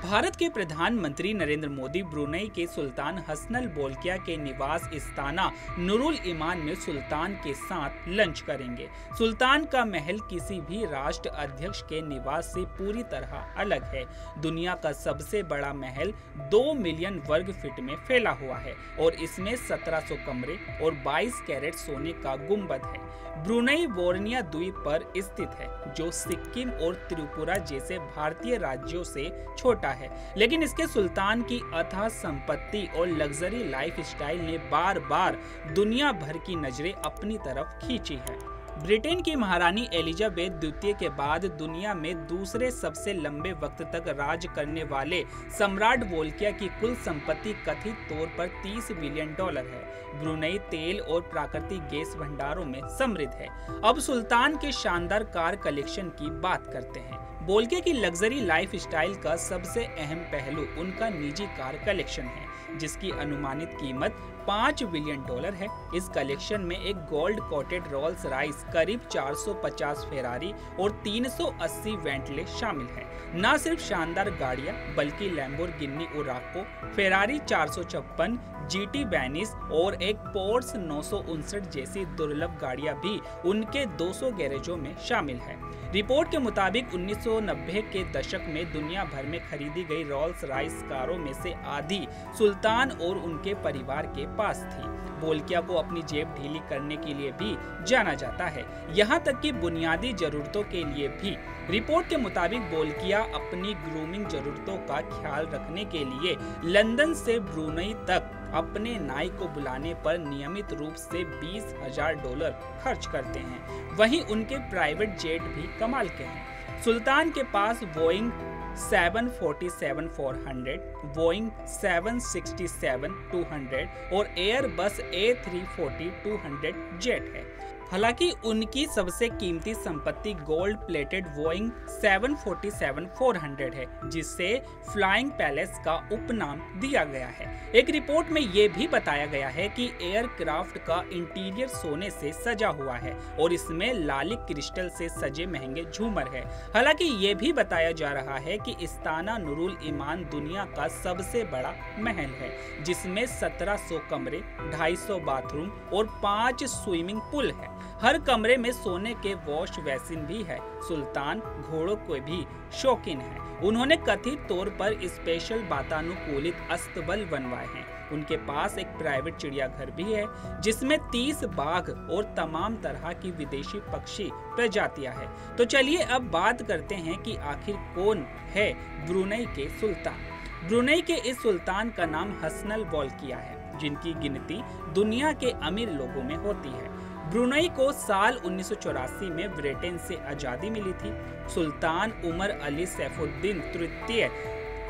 भारत के प्रधानमंत्री नरेंद्र मोदी ब्रुनेई के सुल्तान हसनल बोल्किया के निवास इस्ताना नुरुल इमान में सुल्तान के साथ लंच करेंगे। सुल्तान का महल किसी भी राष्ट्र अध्यक्ष के निवास से पूरी तरह अलग है। दुनिया का सबसे बड़ा महल 2 मिलियन वर्ग फीट में फैला हुआ है और इसमें 1700 कमरे और 22 कैरेट सोने का गुंबद है। ब्रुनेई बोर्निया द्वीप पर स्थित है, जो सिक्किम और त्रिपुरा जैसे भारतीय राज्यों से छोटा है, लेकिन इसके सुल्तान की अथाह संपत्ति और लग्जरी लाइफस्टाइल ने बार बार दुनिया भर की नजरें अपनी तरफ खींची है। ब्रिटेन की महारानी एलिजाबेथ द्वितीय के बाद दुनिया में दूसरे सबसे लंबे वक्त तक राज करने वाले सम्राट बोल्किया की कुल संपत्ति कथित तौर पर $30 बिलियन है। ब्रुनेई तेल और प्राकृतिक गैस भंडारों में समृद्ध है। अब सुल्तान के शानदार कार कलेक्शन की बात करते हैं। बोल्किया की लग्जरी लाइफस्टाइल का सबसे अहम पहलू उनका निजी कार कलेक्शन है, जिसकी अनुमानित कीमत $5 बिलियन है। इस कलेक्शन में एक गोल्ड कोटेड रोल्स रॉयस, करीब 450 फेरारी और 380 वेंटले शामिल है। न सिर्फ शानदार गाड़ियां, बल्कि लैम्बोर्गिनी उराको, फेरारी 456, जीटी वेनिस और एक पोर्स 959 जैसी दुर्लभ गाड़ियां भी उनके 200 गैरेजों में शामिल है। रिपोर्ट के मुताबिक 1990 के दशक में दुनिया भर में खरीदी गई रोल्स रॉयस कारों में से आधी सुल्तान और उनके परिवार के पास थी। बोल्किया को अपनी जेब ढीली करने के लिए भी जाना जाता है, यहाँ तक कि बुनियादी जरूरतों के लिए भी। रिपोर्ट के मुताबिक बोल्किया अपनी ग्रूमिंग जरूरतों का ख्याल रखने के लिए लंदन से ब्रुनेई तक अपने नाई को बुलाने पर नियमित रूप से $20,000 खर्च करते हैं। वहीं उनके प्राइवेट जेट भी कमाल के हैं। सुल्तान के पास बोइंग 747-400, बोइंग 767-200 और एयरबस A340-200 जेट है। हालांकि उनकी सबसे कीमती संपत्ति गोल्ड प्लेटेड बोइंग 747-400 है, जिससे फ्लाइंग पैलेस का उपनाम दिया गया है। एक रिपोर्ट में ये भी बताया गया है कि एयरक्राफ्ट का इंटीरियर सोने से सजा हुआ है और इसमें लालिक क्रिस्टल से सजे महंगे झूमर है। हालांकि ये भी बताया जा रहा है कि इस्ताना नुरुल इमान दुनिया का सबसे बड़ा महल है, जिसमें 1700 कमरे, 250 बाथरूम और 5 स्विमिंग पूल है। हर कमरे में सोने के वॉश बेसिन भी है। सुल्तान घोड़ों के भी शौकीन है। उन्होंने कथित तौर पर स्पेशल वातानुकूलित अस्तबल बनवाए हैं। उनके पास एक प्राइवेट चिड़ियाघर भी है, जिसमें 30 बाघ और तमाम तरह की विदेशी पक्षी प्रजातियां हैं। तो चलिए अब बात करते हैं कि आखिर कौन है ब्रुनेई के सुल्तान। ब्रुनेई के इस सुल्तान का नाम हसनल बोल्किया है, जिनकी गिनती दुनिया के अमीर लोगों में होती है। ब्रुनेई को साल 1984 में ब्रिटेन से आज़ादी मिली थी। सुल्तान उमर अली सैफुद्दीन तृतीय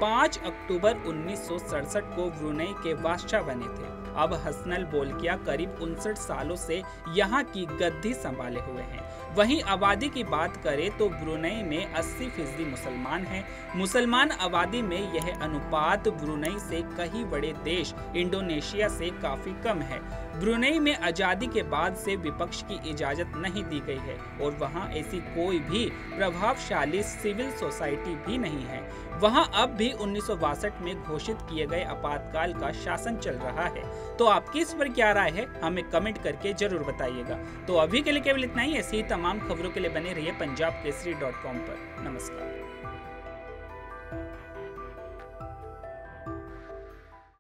5 अक्टूबर 1967 को ब्रुनेई के बादशाह बने थे। अब हसनल बोल्किया करीब 59 सालों से यहाँ की गद्दी संभाले हुए हैं। वहीं आबादी की बात करें तो ब्रुनेई में 80% मुसलमान हैं। मुसलमान आबादी में यह अनुपात ब्रुनेई से कई बड़े देश इंडोनेशिया से काफी कम है। ब्रुनेई में आजादी के बाद से विपक्ष की इजाजत नहीं दी गई है और वहां ऐसी कोई भी प्रभावशाली सिविल सोसाइटी भी नहीं है। वहां अब भी 1962 में घोषित किए गए आपातकाल का शासन चल रहा है। तो आपकी इस पर क्या राय है, हमें कमेंट करके जरूर बताइएगा। तो अभी के लिए केवल इतना ही। ऐसी तमाम खबरों के लिए बने रहिए पंजाबकेसरी.com पर। नमस्कार।